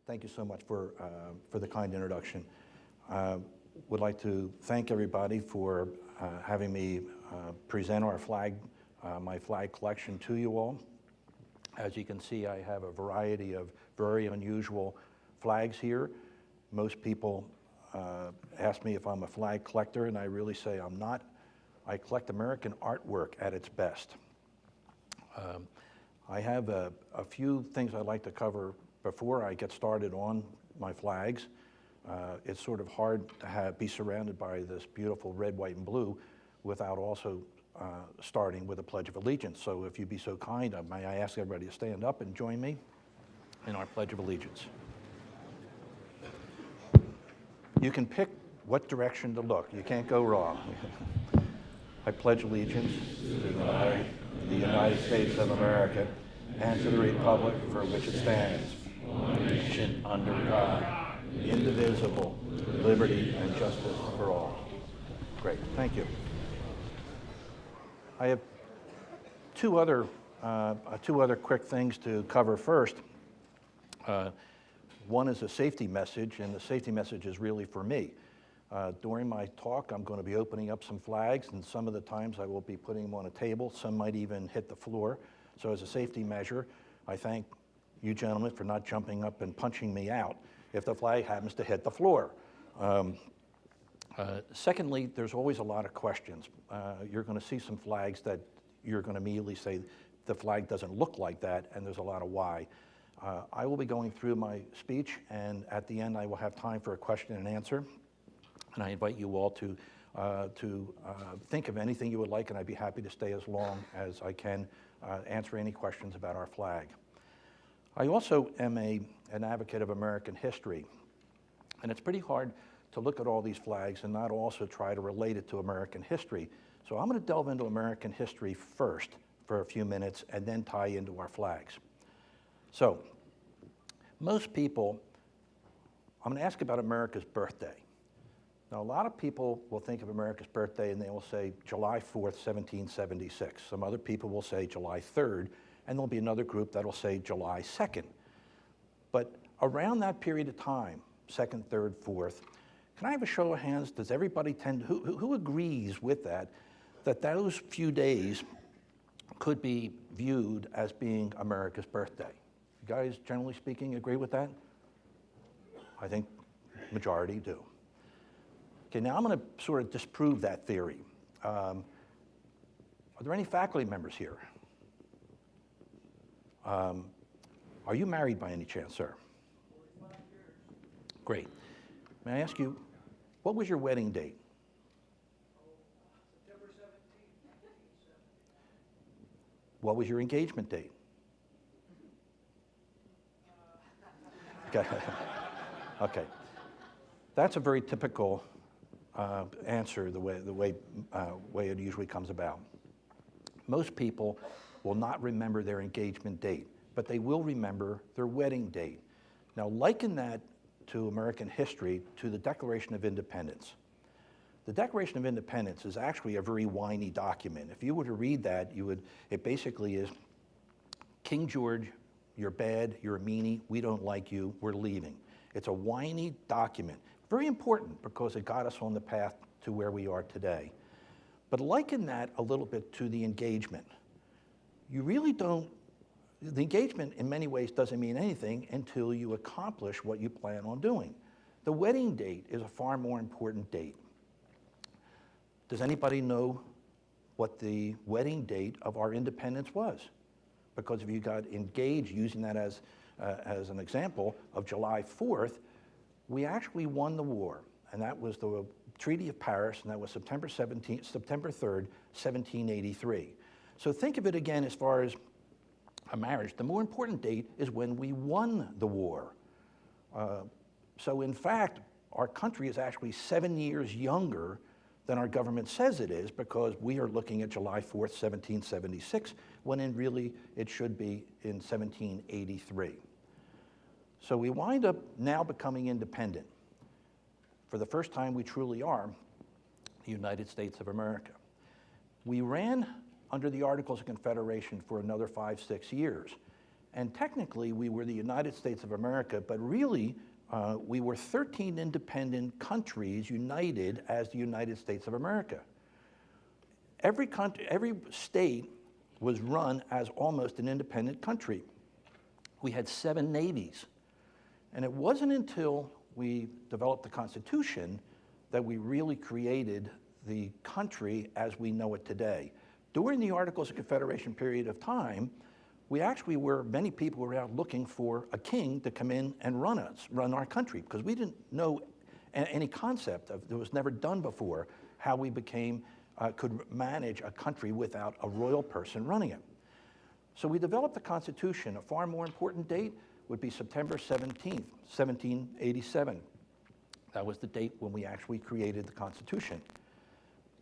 Thank you so much for the kind introduction. Would like to thank everybody for having me present our flag, my flag collection to you all. As you can see, I have a variety of very unusual flags here. Most people ask me if I'm a flag collector, and I really say I'm not. I collect American artwork at its best. I have a few things I'd like to cover before I get started on my flags. It's sort of hard to be surrounded by this beautiful red, white, and blue without also starting with a Pledge of Allegiance. So if you'd be so kind, may I ask everybody to stand up and join me in our Pledge of Allegiance. You can pick what direction to look. You can't go wrong. I pledge allegiance to the United States of America and to the republic for which it stands, one nation under God, indivisible, with liberty and justice for all. Great, thank you. I have two other quick things to cover first. One is a safety message, and the safety message is really for me. During my talk, I'm going to be opening up some flags, and some of the times I will be putting them on a table. Some might even hit the floor. So as a safety measure, I thank you gentlemen for not jumping up and punching me out if the flag happens to hit the floor. Secondly, there's always a lot of questions. You're going to see some flags that you're going to immediately say the flag doesn't look like that, and there's a lot of why. I will be going through my speech, and at the end I will have time for a question and answer. And I invite you all to think of anything you would like, and I'd be happy to stay as long as I can answer any questions about our flag. I also am an advocate of American history, and it's pretty hard to look at all these flags and not also try to relate it to American history. So I'm going to delve into American history first for a few minutes and then tie into our flags. So most people, I'm going to ask about America's birthday. Now, a lot of people will think of America's birthday and they will say July 4th, 1776. Some other people will say July 3rd, and there'll be another group that'll say July 2nd. But around that period of time, 2nd, 3rd, 4th, can I have a show of hands? Does everybody who agrees with that those few days could be viewed as being America's birthday? You guys, generally speaking, agree with that? I think majority do. Okay, now I'm going to sort of disprove that theory. Are there any faculty members here? Are you married by any chance, sir? 45 years. Great. May I ask you, what was your wedding date? September 17, 1970. What was your engagement date? Okay. Okay. That's a very typical answer, the way it usually comes about. Most people will not remember their engagement date, but they will remember their wedding date. Now, liken that to American history to the Declaration of Independence. The Declaration of Independence is actually a very whiny document. If you were to read that, it basically is, King George, you're bad, you're a meanie, we don't like you, we're leaving. It's a whiny document. Very important because it got us on the path to where we are today. But liken that a little bit to the engagement. You really don't, the engagement in many ways doesn't mean anything until you accomplish what you plan on doing. The wedding date is a far more important date. Does anybody know what the wedding date of our independence was? Because if you got engaged, using that as an example, of July 4th, we actually won the war, and that was the Treaty of Paris, and that was September 3rd, 1783. So think of it again as far as a marriage. The more important date is when we won the war. So in fact, our country is actually 7 years younger than our government says it is, because we are looking at July 4th, 1776, when really it should be in 1783. So we wind up now becoming independent. For the first time, we truly are the United States of America. We ran under the Articles of Confederation for another 5-6 years. And technically, we were the United States of America, but really, we were 13 independent countries united as the United States of America. Every state was run as almost an independent country. We had 7 navies. And it wasn't until we developed the Constitution that we really created the country as we know it today. During the Articles of Confederation period of time, many people were out looking for a king to come in and run our country, because we didn't know any concept of, it was never done before, how we could manage a country without a royal person running it. So we developed the Constitution. A far more important date would be September 17th, 1787. That was the date when we actually created the Constitution.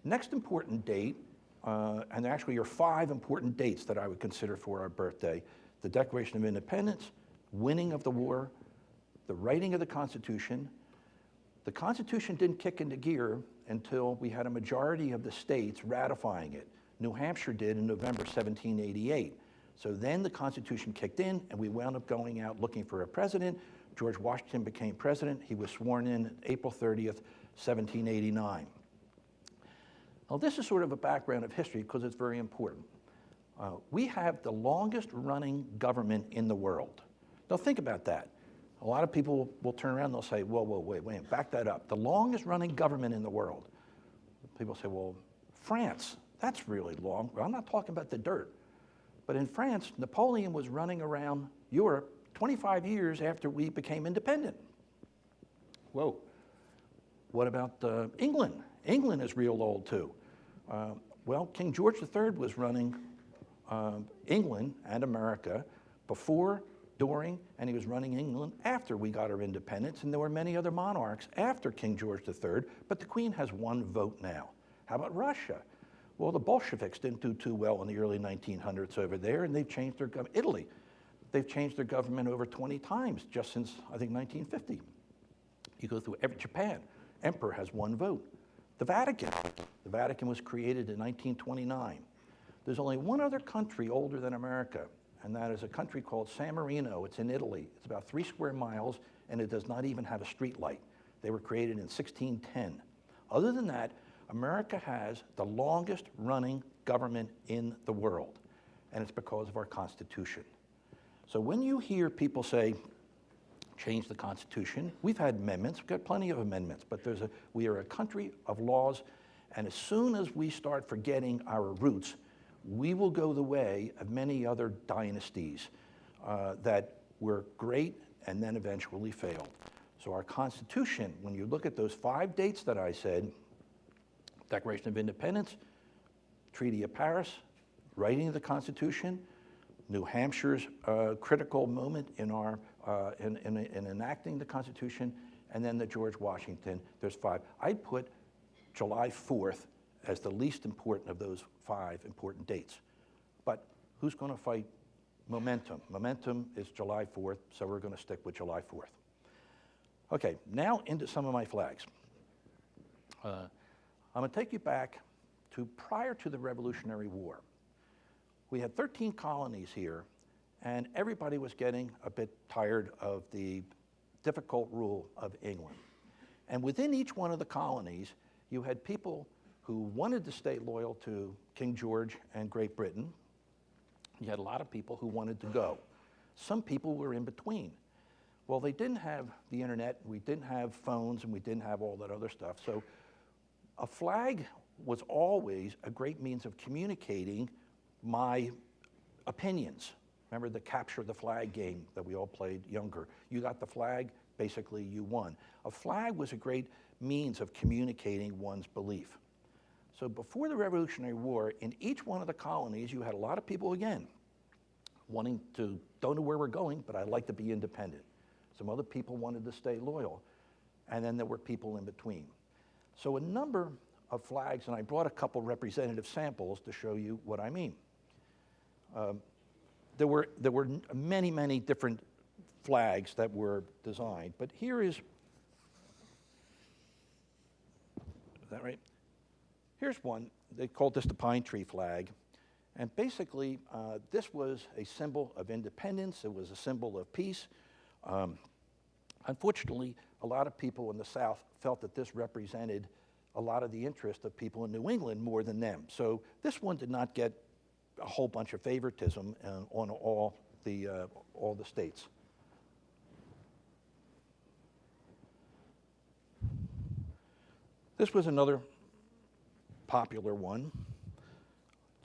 Next important date, and there actually are 5 important dates that I would consider for our birthday: the Declaration of Independence, winning of the war, the writing of the Constitution. The Constitution didn't kick into gear until we had a majority of the states ratifying it. New Hampshire did in November 1788. So then the Constitution kicked in, and we wound up going out looking for a president. George Washington became president. He was sworn in April 30th, 1789. Now, this is sort of a background of history because it's very important. We have the longest running government in the world. Now, think about that. A lot of people will turn around and they'll say, whoa, wait, back that up. The longest running government in the world. People say, well, France, that's really long. Well, I'm not talking about the dirt. But in France, Napoleon was running around Europe 25 years after we became independent. Whoa. What about England? England is real old too. Well, King George III was running England and America before, during, and he was running England after we got our independence, and there were many other monarchs after King George III, but the Queen has 1 vote now. How about Russia? Well, the Bolsheviks didn't do too well in the early 1900s over there, and they've changed their government. Italy, they've changed their government over 20 times just since, I think, 1950. You go through Japan, emperor has 1 vote. The Vatican was created in 1929. There's only one other country older than America, and that is a country called San Marino. It's in Italy. It's about 3 square miles, and it does not even have a street light. They were created in 1610. Other than that, America has the longest running government in the world, and it's because of our Constitution. So when you hear people say, change the Constitution, we've had amendments, we've got plenty of amendments, but we are a country of laws, and as soon as we start forgetting our roots, we will go the way of many other dynasties that were great and then eventually failed. So our Constitution, when you look at those 5 dates that I said, Declaration of Independence, Treaty of Paris, writing of the Constitution, New Hampshire's critical moment in enacting the Constitution, and then the George Washington, there's 5. I'd put July 4th as the least important of those 5 important dates. But who's going to fight momentum? Momentum is July 4th, so we're going to stick with July 4th. Okay, now into some of my flags. I'm going to take you back to prior to the Revolutionary War. We had 13 colonies here, and everybody was getting a bit tired of the difficult rule of England. And within each one of the colonies, you had people who wanted to stay loyal to King George and Great Britain. You had a lot of people who wanted to go. Some people were in between. Well, they didn't have the internet, we didn't have phones, and we didn't have all that other stuff. So a flag was always a great means of communicating my opinions. Remember the capture the flag game that we all played younger? You got the flag, basically you won. A flag was a great means of communicating one's belief. So before the Revolutionary War, in each one of the colonies, you had a lot of people, again, wanting to, don't know where we're going, but I'd like to be independent. Some other people wanted to stay loyal. And then there were people in between. So a number of flags, and I brought a couple representative samples to show you what I mean. There were many, many different flags that were designed, but here is that right? Here's one. They called this the pine tree flag. And basically, this was a symbol of independence. It was a symbol of peace. Unfortunately, a lot of people in the South felt that this represented a lot of the interest of people in New England more than them. So this one did not get a whole bunch of favoritism on all the states. This was another popular one.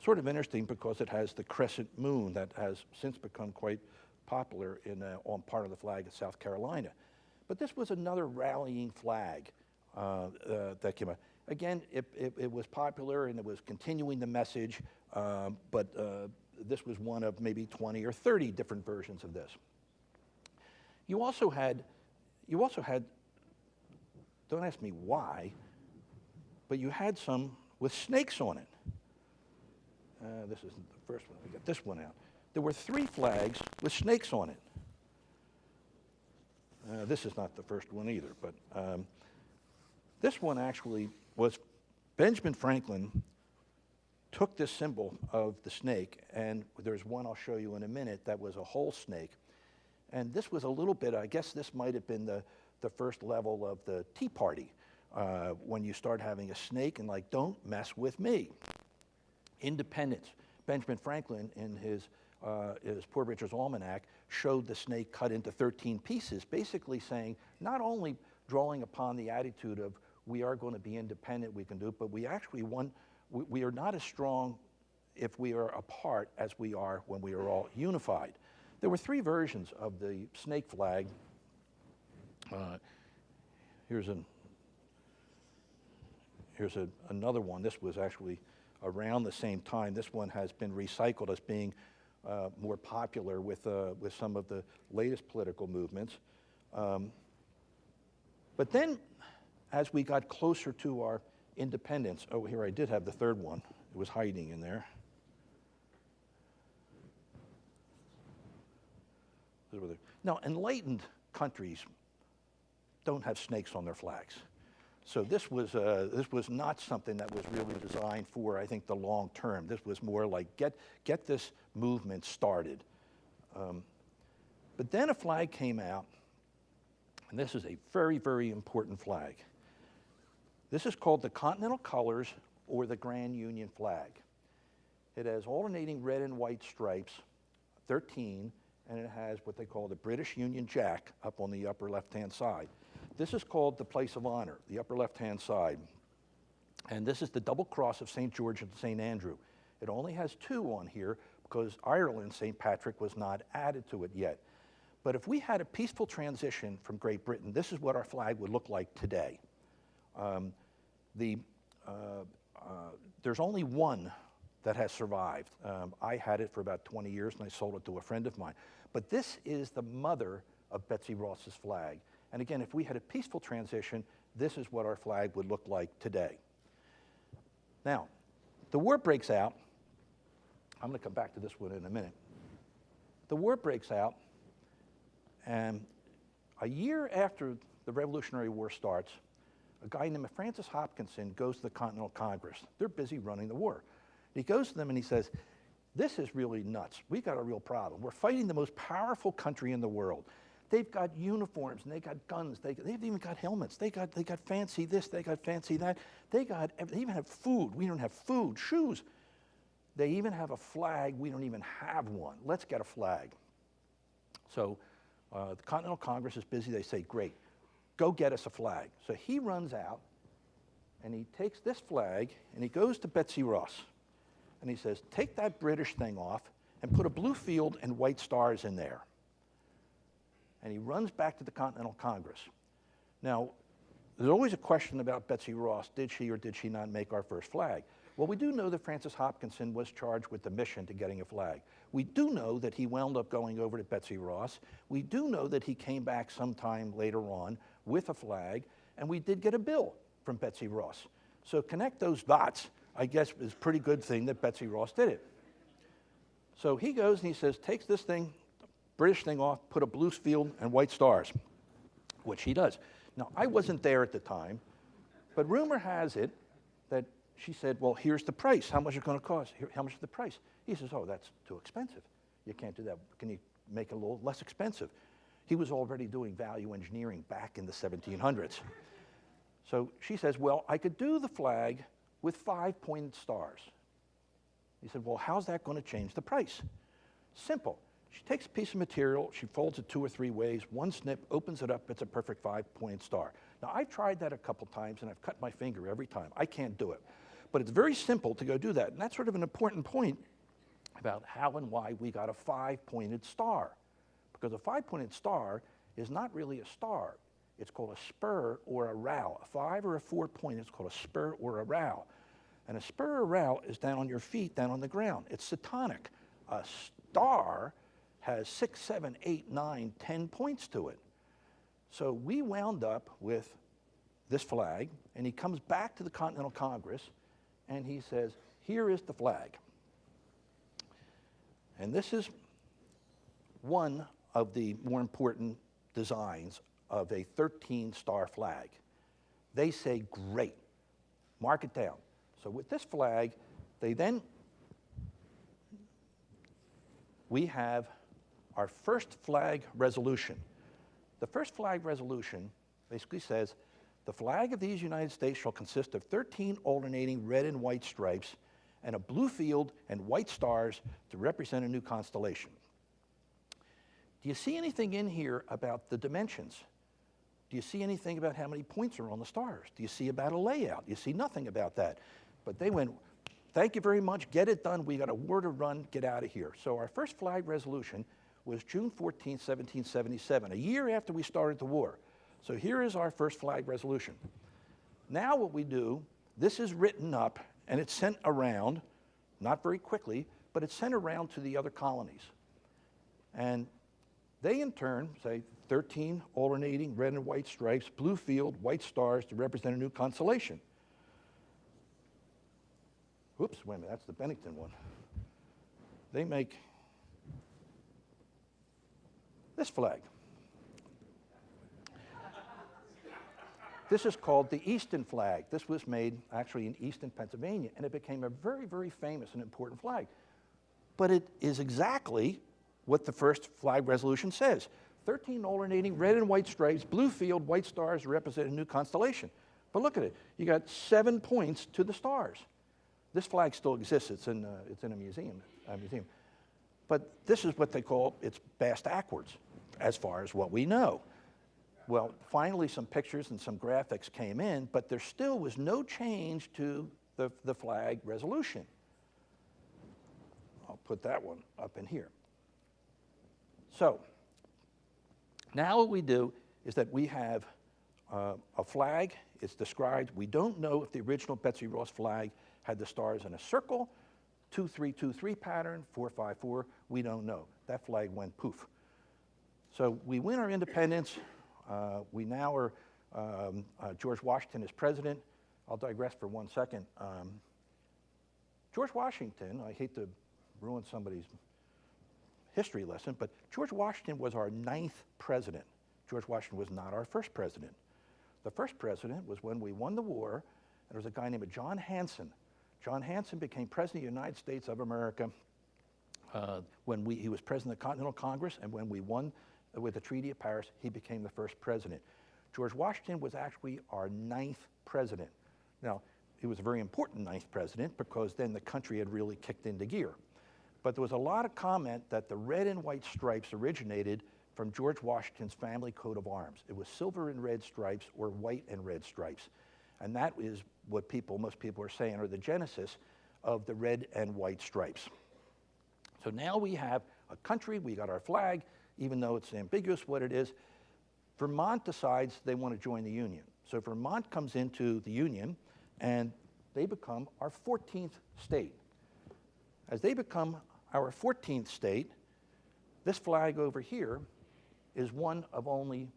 Sort of interesting because it has the crescent moon that has since become quite popular on part of the flag of South Carolina. But this was another rallying flag that came out. Again, it was popular and it was continuing the message, but this was one of maybe 20 or 30 different versions of this. You also had, don't ask me why, but you had some with snakes on it. This isn't the first one. We got this one out. There were 3 flags with snakes on it. This is not the first one either, but this one actually was Benjamin Franklin took this symbol of the snake, and there's one I'll show you in a minute that was a whole snake. And this was a little bit, I guess this might have been the first level of the Tea Party, when you start having a snake and like, don't mess with me. Independence. Benjamin Franklin, in his Poor Richard's Almanac, showed the snake cut into 13 pieces, basically saying, not only drawing upon the attitude of we are going to be independent, we can do it, but we actually we are not as strong if we are apart as we are when we are all unified. There were 3 versions of the snake flag. Here's another one. This was actually around the same time. This one has been recycled as being more popular with some of the latest political movements. But then, as we got closer to our independence, oh, here I did have the 3rd one. It was hiding in there. Now, enlightened countries don't have snakes on their flags. So this was not something that was really designed for, I think, the long term. This was more like get this movement started. But then a flag came out, and this is a very, very important flag. This is called the Continental Colors, or the Grand Union Flag. It has alternating red and white stripes, 13, and it has what they call the British Union Jack up on the upper left-hand side. This is called the Place of Honor, the upper left-hand side. And this is the double cross of St. George and St. Andrew. It only has 2 on here because Ireland, St. Patrick, was not added to it yet. But if we had a peaceful transition from Great Britain, this is what our flag would look like today. There's only one that has survived. I had it for about 20 years and I sold it to a friend of mine. But this is the mother of Betsy Ross's flag. And again, if we had a peaceful transition, this is what our flag would look like today. Now, the war breaks out. I'm going to come back to this one in a minute. The war breaks out, and a year after the Revolutionary War starts, a guy named Francis Hopkinson goes to the Continental Congress. They're busy running the war. He goes to them and he says, this is really nuts. We got a real problem. We're fighting the most powerful country in the world. They've got uniforms and they got guns. They've even got helmets. They got fancy this. They got fancy that. They even have food. We don't have food. Shoes. They even have a flag. We don't even have one. Let's get a flag. So the Continental Congress is busy. They say, great, go get us a flag. So he runs out and he takes this flag and he goes to Betsy Ross and he says, take that British thing off and put a blue field and white stars in there. And he runs back to the Continental Congress. Now, there's always a question about Betsy Ross. Did she or did she not make our first flag? Well, we do know that Francis Hopkinson was charged with the mission to getting a flag. We do know that he wound up going over to Betsy Ross. We do know that he came back sometime later on with a flag, and we did get a bill from Betsy Ross. So connect those dots, I guess, is a pretty good thing that Betsy Ross did it. So he goes and he says, takes this thing, British thing off, put a blue field and white stars, which he does. Now, I wasn't there at the time, but rumor has it that she said, well, here's the price. How much is it going to cost? How much is the price? He says, oh, that's too expensive. You can't do that. Can you make it a little less expensive? He was already doing value engineering back in the 1700s. So she says, well, I could do the flag with 5 pointed stars. He said, well, how's that going to change the price? Simple. She takes a piece of material, she folds it 2 or 3 ways, one snip, opens it up, it's a perfect 5-pointed star. Now, I've tried that a couple times, and I've cut my finger every time. I can't do it. But it's very simple to go do that. And that's sort of an important point about how and why we got a 5-pointed star. Because a 5-pointed star is not really a star. It's called a spur or a row. A 5 or a 4 point is called a spur or a row. And a spur or row is down on your feet, down on the ground. It's cytonic. A star has 6, 7, 8, 9, 10 points to it. So we wound up with this flag, and he comes back to the Continental Congress, and he says, here is the flag. And this is one of the more important designs of a 13-star flag. They say, great, mark it down. So with this flag, we have our first flag resolution. The first flag resolution basically says, the flag of these United States shall consist of 13 alternating red and white stripes and a blue field and white stars to represent a new constellation. Do you see anything in here about the dimensions? Do you see anything about how many points are on the stars? Do you see about a layout? You see nothing about that. But they went, thank you very much, get it done, we got a war to run, get out of here. So our first flag resolution was June 14, 1777, a year after we started the war. So here is our first flag resolution. Now what we do, this is written up and it's sent around, not very quickly, but it's sent around to the other colonies. And they in turn say 13 alternating red and white stripes, blue field, white stars to represent a new constellation. Oops, wait a minute, that's the Bennington one. They make this flag. This is called the Easton flag. This was made actually in Easton, Pennsylvania, and it became a very, very famous and important flag. But it is exactly what the first flag resolution says. 13 alternating red and white stripes, blue field, white stars represent a new constellation. But look at it. You got 7 points to the stars. This flag still exists. It's in a museum. But this is what they call its bast backwards, as far as what we know. Well, finally, some pictures and some graphics came in, but there still was no change to the flag resolution. I'll put that one up in here. So now what we do is that we have a flag. It's described. We don't know if the original Betsy Ross flag had the stars in a circle, 2-3-2-3 pattern, 4-5-4. We don't know. That flag went poof. So we win our independence. We now are, George Washington is president. I'll digress for 1 second. George Washington, I hate to ruin somebody's history lesson, but George Washington was our 9th president. George Washington was not our first president. The first president was when we won the war, and there was a guy named John Hanson. John Hanson became president of the United States of America when he was president of the Continental Congress, and when we won with the Treaty of Paris, he became the first president. George Washington was actually our 9th president. Now, he was a very important 9th president because then the country had really kicked into gear. But there was a lot of comment that the red and white stripes originated from George Washington's family coat of arms. It was silver and red stripes or white and red stripes. And that is what most people are saying are the genesis of the red and white stripes. So now we have a country, we got our flag, even though it's ambiguous what it is. Vermont decides they want to join the Union. So Vermont comes into the Union, and they become our 14th state. As they become our 14th state, this flag over here is one of only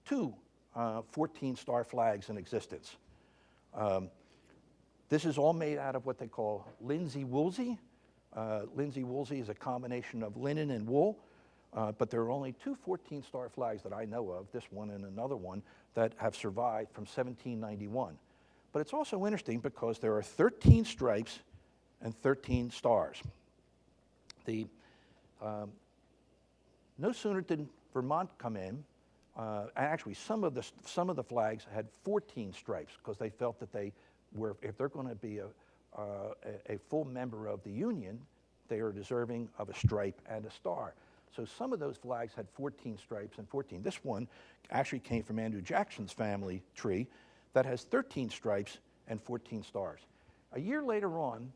2 14-star flags in existence. This is all made out of what they call linsey-woolsey. Linsey-woolsey is a combination of linen and wool. But there are only 2 14-star flags that I know of, this one and another one, that have survived from 1791. But it's also interesting because there are 13 stripes and 13 stars. The, no sooner did Vermont come in, actually some of the flags had 14 stripes because they felt that they were, if they're going to be a full member of the Union, they are deserving of a stripe and a star. So some of those flags had 14 stripes and 14. This one actually came from Andrew Jackson's family tree that has 13 stripes and 14 stars. A year later on,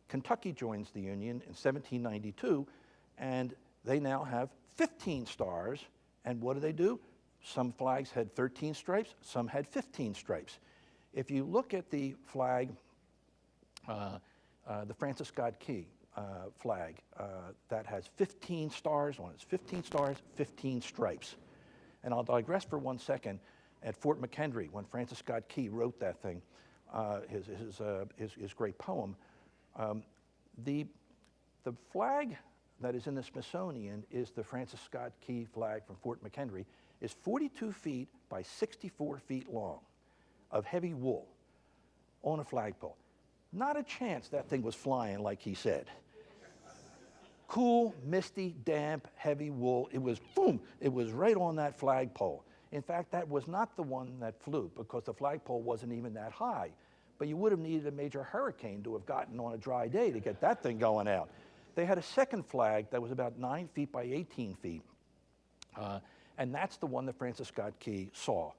Kentucky joins the Union in 1792, and they now have 15 stars. And what do? Some flags had 13 stripes, some had 15 stripes. If you look at the flag, the Francis Scott Key flag, that has 15 stars on it. It's 15 stars, 15 stripes. And I'll digress for 1 second. At Fort McHenry, when Francis Scott Key wrote that thing, his great poem, the flag that is in the Smithsonian is the Francis Scott Key flag from Fort McHenry, is 42 feet by 64 feet long of heavy wool on a flagpole. Not a chance that thing was flying like he said. Cool, misty, damp, heavy wool. It was, boom, it was right on that flagpole. In fact, that was not the one that flew because the flagpole wasn't even that high. But you would have needed a major hurricane to have gotten on a dry day to get that thing going out. They had a second flag that was about 9 feet by 18 feet. And that's the one that Francis Scott Key saw.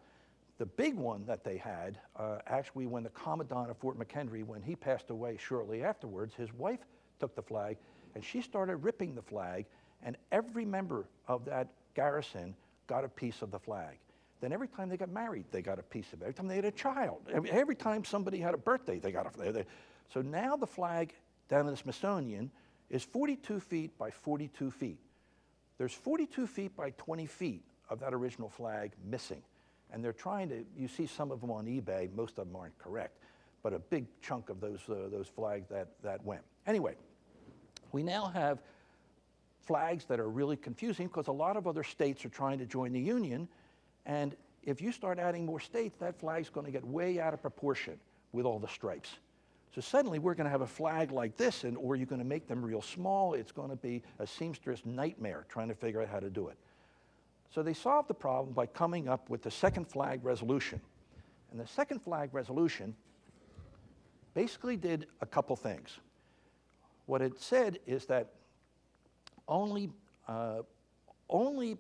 The big one that they had, actually when the Commandant of Fort McHenry, when he passed away shortly afterwards, his wife took the flag and she started ripping the flag, and every member of that garrison got a piece of the flag. Then every time they got married, they got a piece of it. Every time they had a child, every time somebody had a birthday, they got a. So now the flag down in the Smithsonian is 42 feet by 42 feet. There's 42 feet by 20 feet of that original flag missing. And they're trying to, you see some of them on eBay, most of them aren't correct, but a big chunk of those flags that went. Anyway, we now have flags that are really confusing because a lot of other states are trying to join the Union, and if you start adding more states, that flag's going to get way out of proportion with all the stripes. So suddenly we're going to have a flag like this, or you're going to make them real small. It's going to be a seamstress nightmare trying to figure out how to do it. So they solved the problem by coming up with the second flag resolution. And the second flag resolution basically did a couple things. What it said is that only the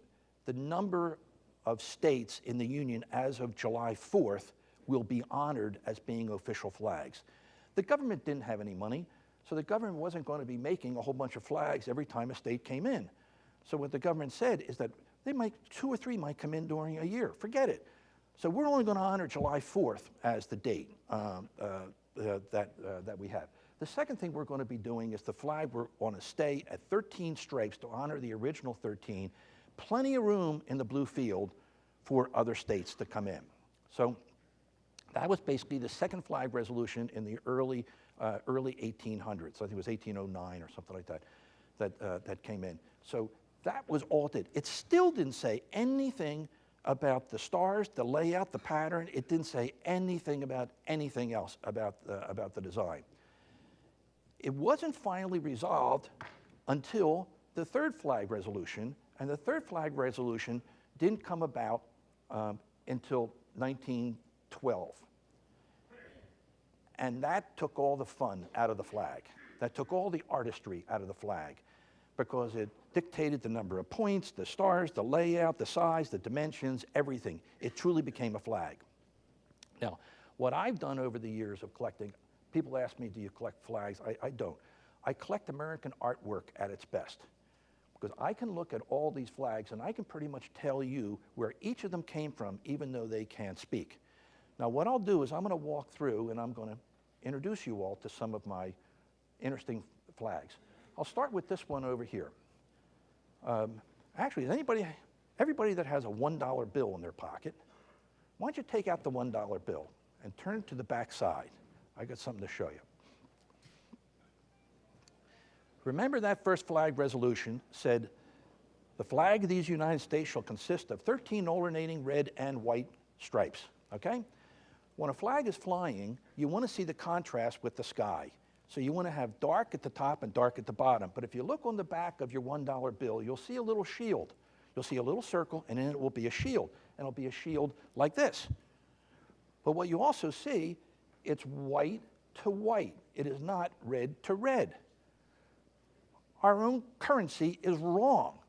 number of states in the Union as of July 4th will be honored as being official flags. The government didn't have any money, so the government wasn't going to be making a whole bunch of flags every time a state came in. So what the government said is that two or three might come in during a year. Forget it. So we're only going to honor July 4th as the date that we have. The second thing we're going to be doing is the flag, we're going to stay at 13 stripes to honor the original 13. Plenty of room in the blue field for other states to come in. So that was basically the second flag resolution in the early 1800s. I think it was 1809 or something like that came in. So that was all it did. It still didn't say anything about the stars, the layout, the pattern. It didn't say anything about anything else about the design. It wasn't finally resolved until the third flag resolution, and the third flag resolution didn't come about until 1912. And that took all the fun out of the flag. That took all the artistry out of the flag because it dictated the number of points, the stars, the layout, the size, the dimensions, everything. It truly became a flag. Now, what I've done over the years of collecting, people ask me, do you collect flags? I don't. I collect American artwork at its best because I can look at all these flags and I can pretty much tell you where each of them came from, even though they can't speak. Now, what I'll do is I'm going to walk through and I'm going to introduce you all to some of my interesting flags. I'll start with this one over here. Actually, everybody that has a $1 bill in their pocket, why don't you take out the $1 bill and turn it to the back side? I got something to show you. Remember that first flag resolution said, the flag of these United States shall consist of 13 alternating red and white stripes, okay? When a flag is flying, you want to see the contrast with the sky. So you want to have dark at the top and dark at the bottom. But if you look on the back of your $1 bill, you'll see a little shield. You'll see a little circle, and then it will be a shield. And it'll be a shield like this. But what you also see, it's white to white. It is not red to red. Our own currency is wrong.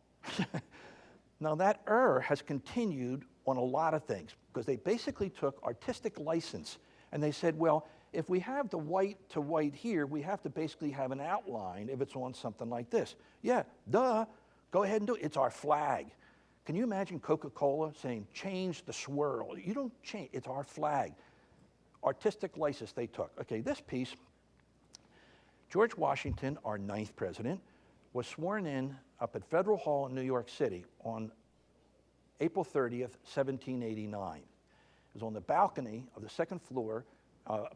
Now that error has continued on a lot of things, because they basically took artistic license and they said, well, if we have the white to white here, we have to basically have an outline if it's on something like this. Yeah, duh, go ahead and do it. It's our flag. Can you imagine Coca-Cola saying, change the swirl? You don't change, it's our flag. Artistic license they took. Okay, this piece, George Washington, our 9th president, was sworn in up at Federal Hall in New York City on April 30th, 1789. It was on the balcony of the second floor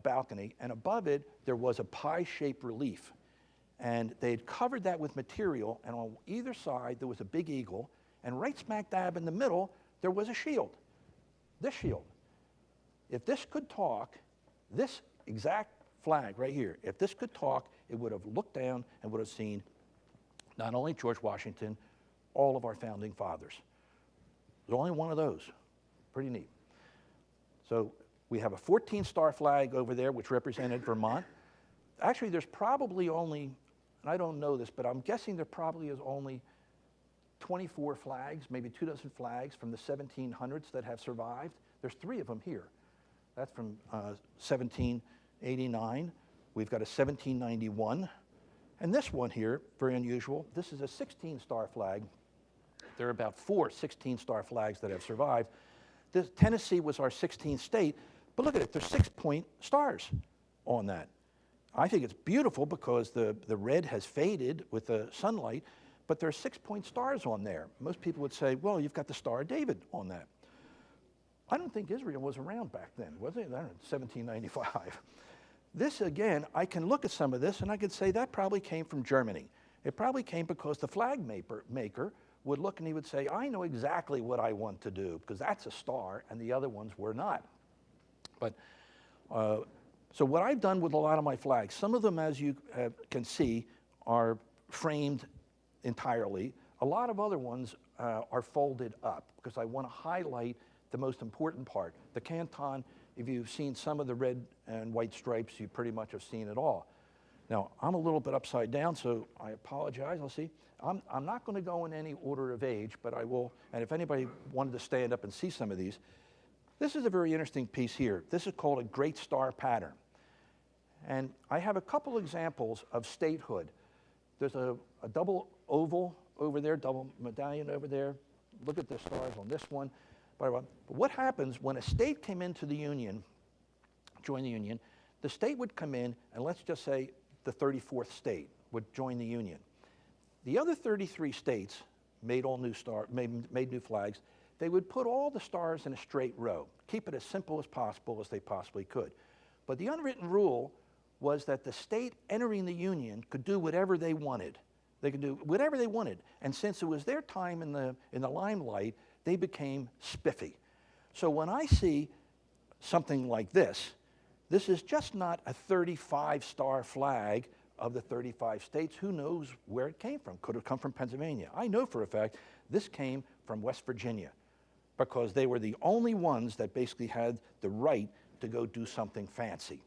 balcony, and above it there was a pie-shaped relief. And they had covered that with material, and on either side there was a big eagle, and right smack dab in the middle there was a shield, this shield. If this could talk, this exact flag right here, if this could talk, it would have looked down and would have seen not only George Washington, all of our founding fathers. There's only one of those. Pretty neat. So we have a 14-star flag over there, which represented Vermont. Actually, there's probably only, and I don't know this, but I'm guessing there probably is only 24 flags, maybe 2 dozen flags from the 1700s that have survived. There's 3 of them here. That's from 1789. We've got a 1791. And this one here, very unusual, this is a 16-star flag. There are about 4 16-star flags that have survived. Tennessee was our 16th state, but look at it, there's 6-point stars on that. I think it's beautiful because the red has faded with the sunlight, but there are 6-point stars on there. Most people would say, well, you've got the Star of David on that. I don't think Israel was around back then, was it? I don't know, 1795. This, again, I can look at some of this and I could say that probably came from Germany. It probably came because the flag maker would look and he would say, I know exactly what I want to do, because that's a star and the other ones were not. But, so what I've done with a lot of my flags, some of them, as you can see, are framed entirely. A lot of other ones are folded up because I want to highlight the most important part. The canton, if you've seen some of the red and white stripes, you pretty much have seen it all. Now, I'm a little bit upside down, so I apologize. I'll see. I'm not going to go in any order of age, but I will, and if anybody wanted to stand up and see some of these, this is a very interesting piece here. This is called a Great Star Pattern. And I have a couple examples of statehood. There's a double oval over there, double medallion over there. Look at the stars on this one. But what happens when a state came into the Union, joined the Union, the state would come in, and let's just say the 34th state would join the Union. The other 33 states made new flags. They would put all the stars in a straight row, keep it as simple as possible as they possibly could. But the unwritten rule was that the state entering the Union could do whatever they wanted. They could do whatever they wanted. And since it was their time in the limelight, they became spiffy. So when I see something like this is just not a 35-star flag of the 35 states. Who knows where it came from? Could have come from Pennsylvania. I know for a fact this came from West Virginia because they were the only ones that basically had the right to go do something fancy.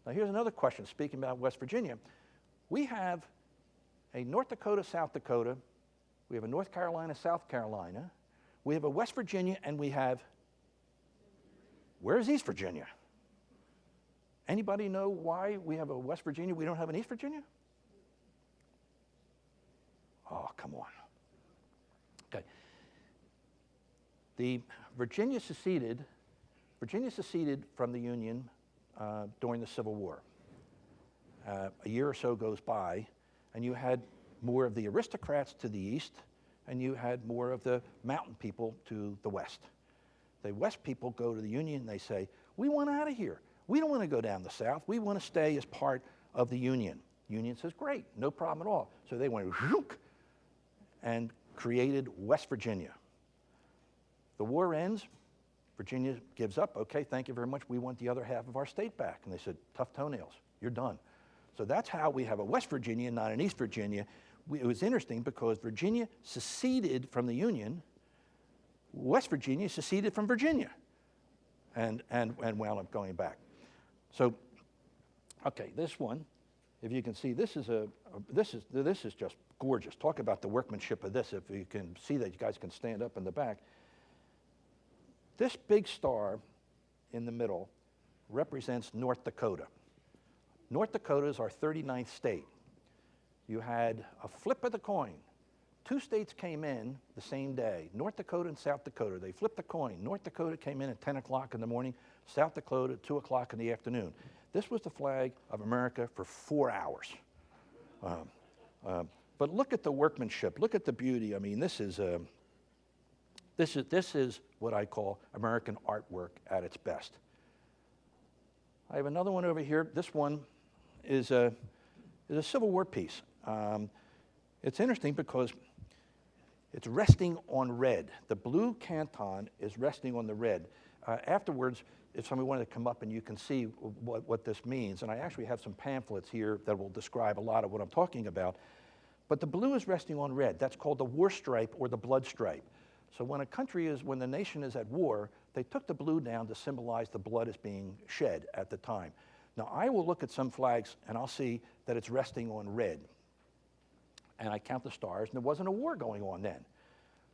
Now here's another question, speaking about West Virginia. We have a North Dakota, South Dakota, we have a North Carolina, South Carolina, we have a West Virginia, and we have, where's East Virginia? Anybody know why we have a West Virginia, we don't have an East Virginia? Oh, come on. Okay. The Virginia seceded from the Union during the Civil War. A year or so goes by, and you had more of the aristocrats to the east, and you had more of the mountain people to the west. The west people go to the Union and they say, we want out of here. We don't want to go down the south. We want to stay as part of the Union. Union says, great, no problem at all. So they went and created West Virginia. The war ends. Virginia gives up. Okay, thank you very much. We want the other half of our state back. And they said, tough toenails. You're done. So that's how we have a West Virginia, not an East Virginia. It was interesting because Virginia seceded from the Union. West Virginia seceded from Virginia and wound up going back. So, okay, this one, if you can see, this is just gorgeous. Talk about the workmanship of this. If you can see that, you guys can stand up in the back. This big star in the middle represents North Dakota. North Dakota is our 39th state. You had a flip of the coin. Two states came in the same day, North Dakota and South Dakota. They flipped the coin. North Dakota came in at 10 o'clock in the morning, South Dakota at 2 o'clock in the afternoon. This was the flag of America for 4 hours. But look at the workmanship. Look at the beauty. I mean, this is what I call American artwork at its best. I have another one over here. This one is a Civil War piece. It's interesting because it's resting on red. The blue canton is resting on the red. Afterwards, if somebody wanted to come up and you can see what this means, and I actually have some pamphlets here that will describe a lot of what I'm talking about, but the blue is resting on red. That's called the war stripe or the blood stripe. So when the nation is at war, they took the blue down to symbolize the blood is being shed at the time. Now, I will look at some flags and I'll see that it's resting on red. And I count the stars, and there wasn't a war going on then.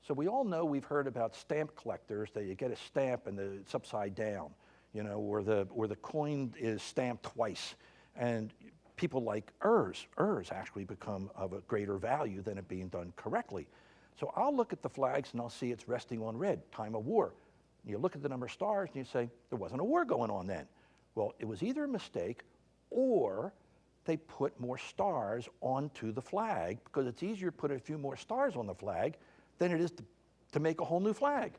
So we all know, we've heard about stamp collectors, that you get a stamp and it's upside down, you know, or the coin is stamped twice. And people like Ers actually become of a greater value than it being done correctly. So I'll look at the flags and I'll see it's resting on red, time of war. You look at the number of stars and you say, there wasn't a war going on then. Well, it was either a mistake or they put more stars onto the flag, because it's easier to put a few more stars on the flag than it is to make a whole new flag.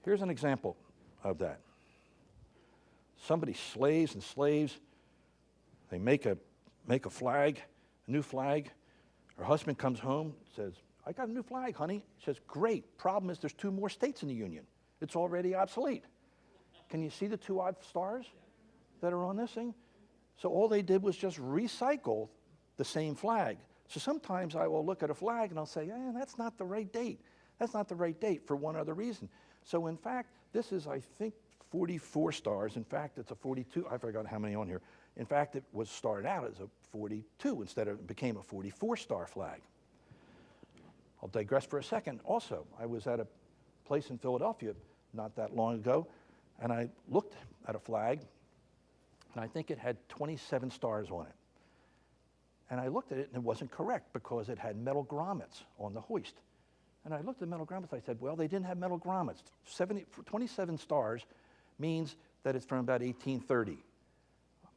Here's an example of that. Somebody slaves and slaves. They make a flag, a new flag. Her husband comes home, says, I got a new flag, honey. She says, great. Problem is there's 2 more states in the Union. It's already obsolete. Can you see the 2 odd stars that are on this thing? So all they did was just recycle the same flag. So sometimes I will look at a flag and I'll say, that's not the right date. That's not the right date for one other reason. So in fact, this is, I think, 44 stars. In fact, it's a 42. I forgot how many on here. In fact, it was started out as a 42 instead of, it became a 44-star flag. I'll digress for a second. Also, I was at a place in Philadelphia not that long ago, and I looked at a flag, and I think it had 27 stars on it. And I looked at it, and it wasn't correct because it had metal grommets on the hoist. And I looked at metal grommets, I said, well, they didn't have metal grommets. 27 stars means that it's from about 1830.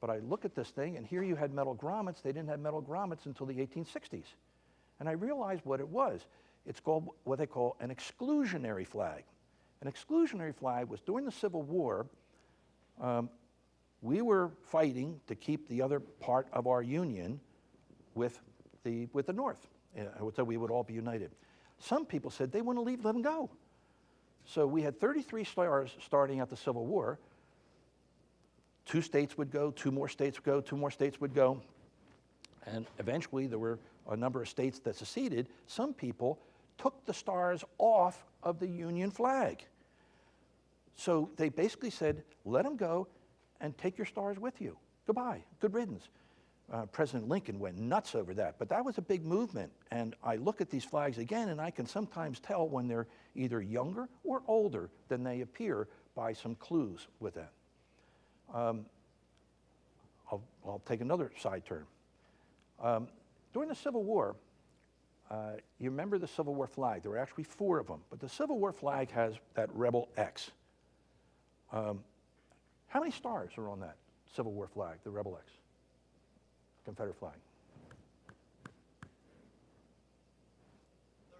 But I look at this thing, and here you had metal grommets. They didn't have metal grommets until the 1860s. And I realized what it was. It's called what they call an exclusionary flag. An exclusionary flag was during the Civil War, we were fighting to keep the other part of our Union with the North, so we would all be united. Some people said they want to leave, let them go. So we had 33 stars starting at the Civil War. 2 states would go, 2 more states would go, 2 more states would go. And eventually there were a number of states that seceded. Some people took the stars off of the Union flag. So they basically said, let them go and take your stars with you. Goodbye, good riddance. President Lincoln went nuts over that, but that was a big movement. And I look at these flags again, and I can sometimes tell when they're either younger or older than they appear by some clues with that. I'll take another side turn. During the Civil War, you remember the Civil War flag. There were actually 4 of them, but the Civil War flag has that rebel X. How many stars are on that Civil War flag, the rebel X? Confederate flag. 13.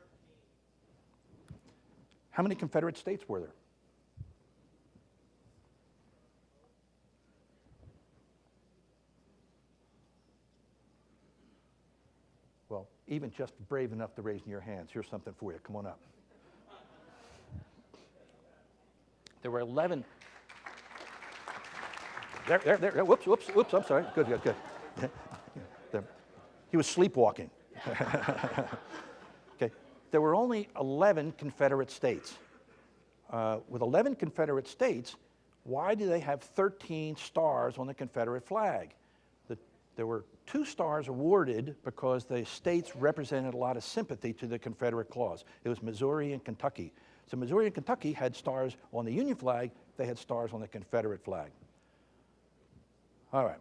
How many Confederate states were there? Well, even just brave enough to raise your hands. Here's something for you. Come on up. There were 11. There. Whoops. I'm sorry. Good. There. He was sleepwalking. Okay. There were only 11 Confederate states. With 11 Confederate states, why do they have 13 stars on the Confederate flag? There were 2 stars awarded because the states represented a lot of sympathy to the Confederate cause. It was Missouri and Kentucky. So Missouri and Kentucky had stars on the Union flag. They had stars on the Confederate flag. All right.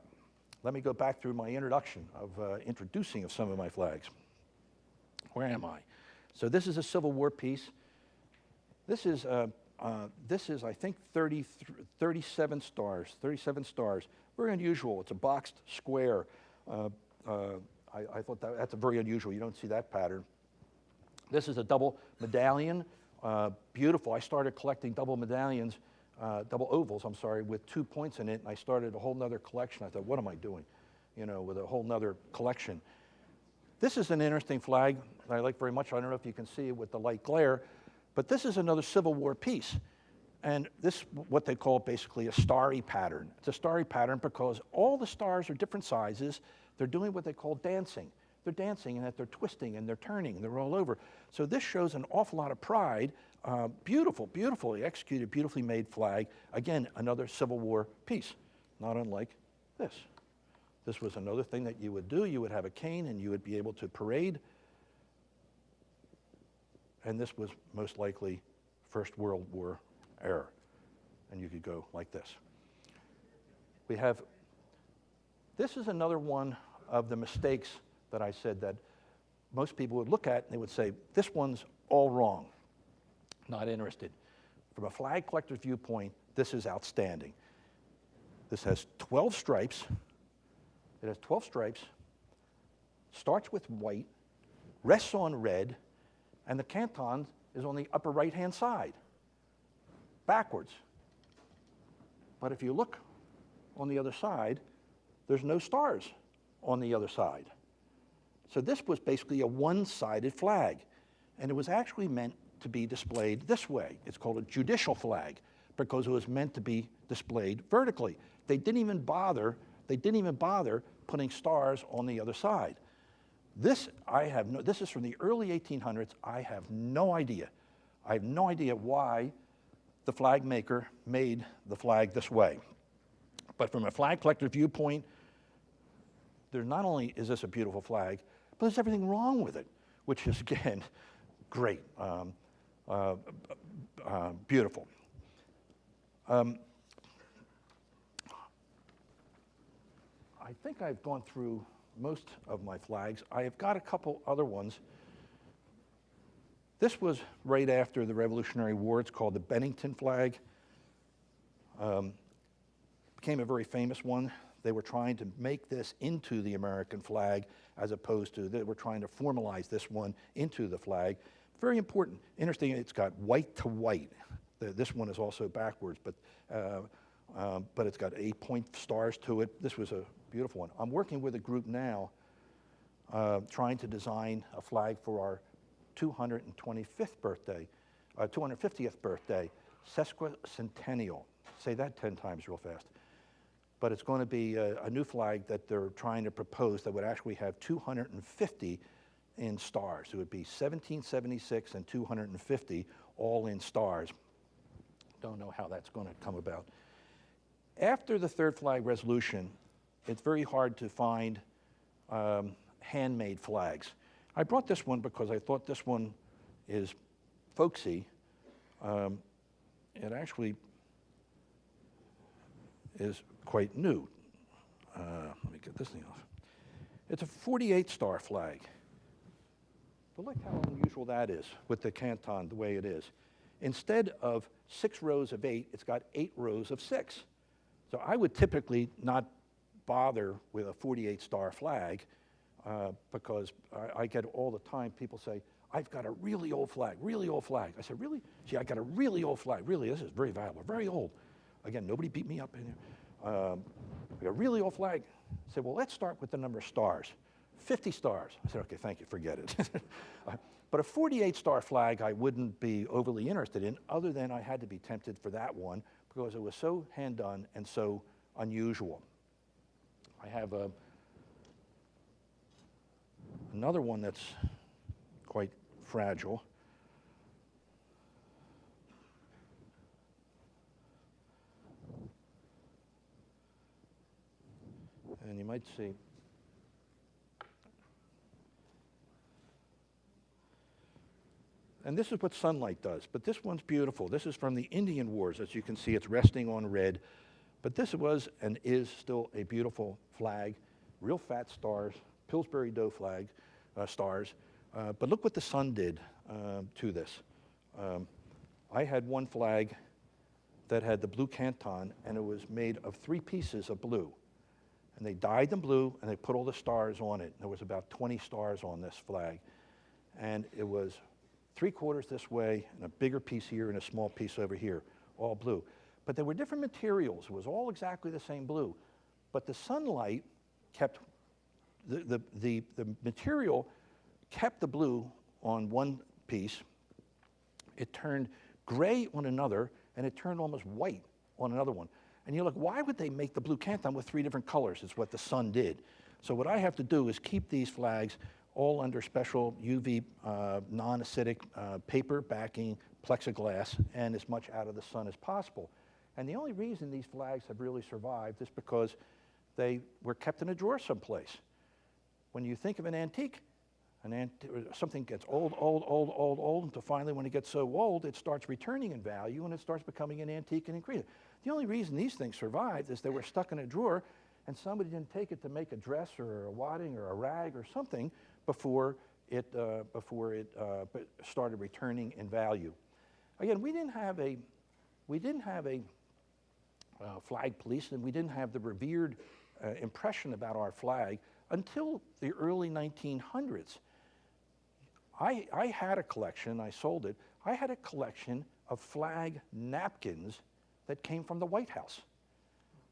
Let me go back through my introduction of introducing of some of my flags. Where am I? So this is a Civil War piece. This is I think 37 stars. 37 stars. Very unusual. It's a boxed square. I thought that's a very unusual. You don't see that pattern. This is a double medallion. Beautiful. I started collecting double medallions, double ovals, I'm sorry, with 2 points in it, and I started a whole nother collection. I thought, what am I doing? With a whole nother collection. This is an interesting flag that I like very much. I don't know if you can see it with the light glare, but this is another Civil War piece. And this, what they call basically a starry pattern. It's a starry pattern because all the stars are different sizes. They're doing what they call dancing. They're dancing and that they're twisting and they're turning and they're all over. So this shows an awful lot of pride. Beautifully executed, beautifully made flag. Again, another Civil War piece, not unlike this. This was another thing that you would do. You would have a cane and you would be able to parade. And this was most likely First World War era. And you could go like this. This is another one of the mistakes that I said that most people would look at and they would say, this one's all wrong. Not interested. From a flag collector's viewpoint, this is outstanding. This has 12 stripes. It has 12 stripes, starts with white, rests on red, and the canton is on the upper right-hand side, backwards. But if you look on the other side, there's no stars on the other side. So this was basically a one-sided flag, and it was actually meant to be displayed this way. It's called a judicial flag because it was meant to be displayed vertically. They didn't even bother putting stars on the other side. This is from the early 1800s. I have no idea. I have no idea why the flag maker made the flag this way. But from a flag collector viewpoint, not only is this a beautiful flag, but there's everything wrong with it, which is, again, great, beautiful. I think I've gone through most of my flags. I have got a couple other ones. This was right after the Revolutionary War. It's called the Bennington flag. Became a very famous one. They were trying to make this into the American flag as opposed to, they were trying to formalize this one into the flag. Very important. Interesting, it's got white to white. This one is also backwards, but it's got 8-point stars to it. This was a beautiful one. I'm working with a group now trying to design a flag for our 250th birthday, sesquicentennial. Say that 10 times real fast. But it's going to be a new flag that they're trying to propose that would actually have 250 in stars. It would be 1776 and 250 all in stars. Don't know how that's going to come about. After the third flag resolution, it's very hard to find handmade flags. I brought this one because I thought this one is folksy. It actually is quite new. Let me get this thing off. It's a 48-star flag. But look how unusual that is with the canton the way it is. Instead of 6 rows of 8, it's got 8 rows of 6. So I would typically not bother with a 48-star flag because I get all the time people say, I've got a really old flag, really old flag. I said, really? Gee, I got a really old flag. Really, this is very valuable, very old. Again, nobody beat me up in here. I got a really old flag. I said, well, let's start with the number of stars. 50 stars. I said, okay, thank you, forget it. But a 48-star flag I wouldn't be overly interested in, other than I had to be tempted for that one because it was so hand-done and so unusual. I have another one that's quite fragile. And you might see, and this is what sunlight does, but this one's beautiful. This is from the Indian Wars. As you can see, it's resting on red, but this was and is still a beautiful flag, real fat stars, Pillsbury Dough flag, stars, but look what the sun did to this. I had one flag that had the blue canton, and it was made of 3 pieces of blue. And they dyed them blue, and they put all the stars on it. There was about 20 stars on this flag. And it was 3/4 this way, and a bigger piece here, and a small piece over here, all blue. But there were different materials. It was all exactly the same blue. But the sunlight kept, the material kept the blue on one piece. It turned gray on another, and it turned almost white on another one. And you're like, why would they make the blue canton with 3 different colors? It's what the sun did. So what I have to do is keep these flags all under special UV non-acidic paper backing, plexiglass, and as much out of the sun as possible. And the only reason these flags have really survived is because they were kept in a drawer someplace. When you think of an antique, something gets old, until finally when it gets so old, it starts returning in value and it starts becoming an antique and increasing. The only reason these things survived is they were stuck in a drawer and somebody didn't take it to make a dress or a wadding or a rag or something before it started returning in value. Again, we didn't have a flag police, and we didn't have the revered impression about our flag until the early 1900s. I had a collection, I sold it, I had a collection of flag napkins that came from the White House.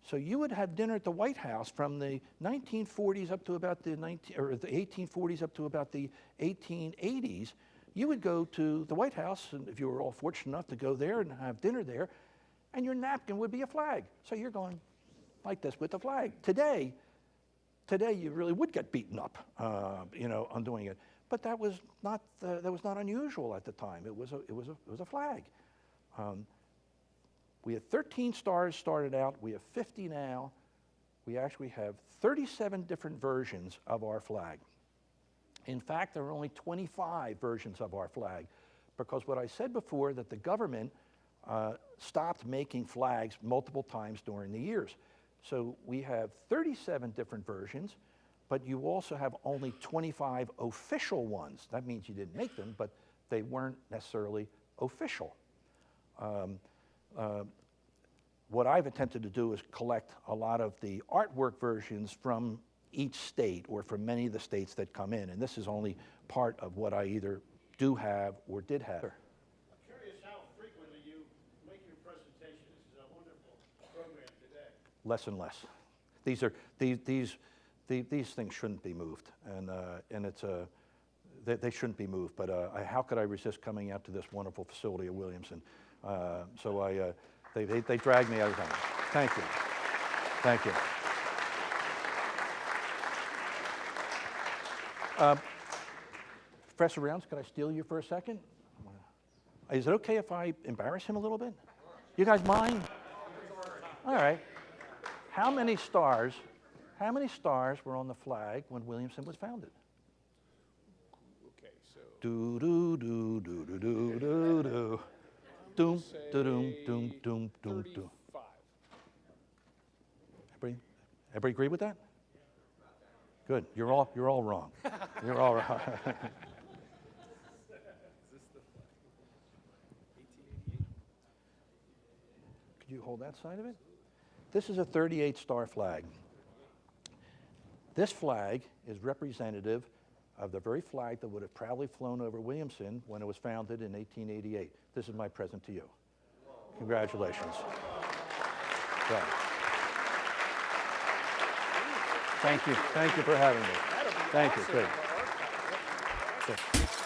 So you would have dinner at the White House from the 1940s up to about the 1840s up to about the 1880s. You would go to the White House, and if you were all fortunate enough to go there and have dinner there, and your napkin would be a flag. So you're going like this with the flag. Today you really would get beaten up, on doing it. But that was not unusual at the time. It was a flag. We had 13 stars started out. We have 50 now. We actually have 37 different versions of our flag. In fact, there are only 25 versions of our flag, because what I said before, that the government stopped making flags multiple times during the years. So we have 37 different versions, but you also have only 25 official ones. That means you didn't make them, but they weren't necessarily official. What I've attempted to do is collect a lot of the artwork versions from each state, or from many of the states that come in, and this is only part of what I either do have or did have. I'm curious how frequently you make your presentations. This is a wonderful program today. Less and less. These things shouldn't be moved, and it's they shouldn't be moved. But how could I resist coming out to this wonderful facility at Williamson? So they dragged me every time. Thank you, thank you. Professor Rounds, could I steal you for a second? Is it okay if I embarrass him a little bit? You guys mind? All right. How many stars were on the flag when Williamson was founded? Okay, so Do do do do do do do do. Doom doom doom doom doom doom. 35. Everybody agree with that? Good. You're all wrong. You're all wrong. Is this the flag? 1888. Could you hold that side of it? This is a 38-star flag. This flag is representative of the very flag that would have proudly flown over Williamson when it was founded in 1888. This is my present to you. Congratulations. Right. Thank you for having me. Thank you, Awesome. good. Our archive. Good.